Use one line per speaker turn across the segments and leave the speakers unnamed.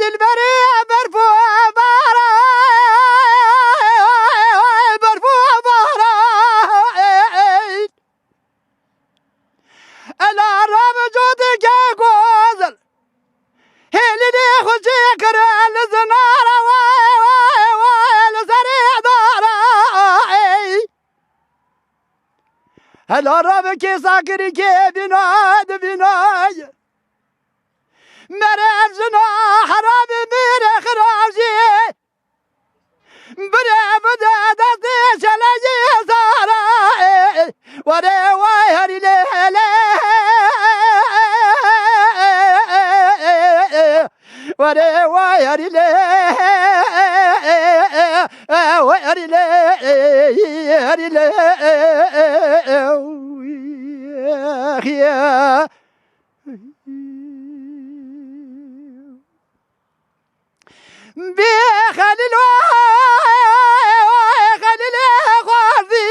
دلبری برفو بارا برفو بارا العرب جودي كغزل هلي دي خوشي كرال زنارا لزري دارا العرب كي ساكري كي بناد بناي مرزنا حرام مير خراجي بدا بدا دستي شلاجي زارا وري ويهري ليلي وري ويهري ليلي ويهري ليلي بخليل خليل غازي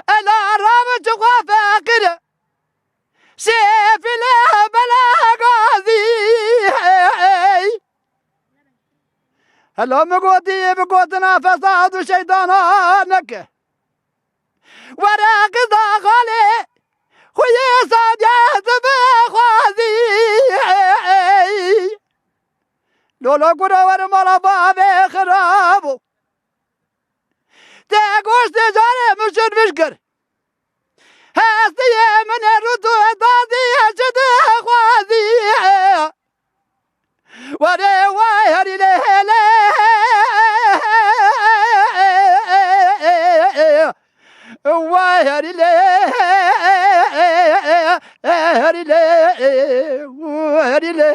العرب تقوى فاقر سيف له بلا غازي هلا مقودي بقودنا فساد شيطانك وراك ضاغلي خويا صاديات بخوازي لولا قرا ورمالا بابي خرابو تاقوش تجاري مشن مشكر هاستي من الردو دادي هشد خوازي وري ويهري ليلي ويهري ليلي هري لي هري لي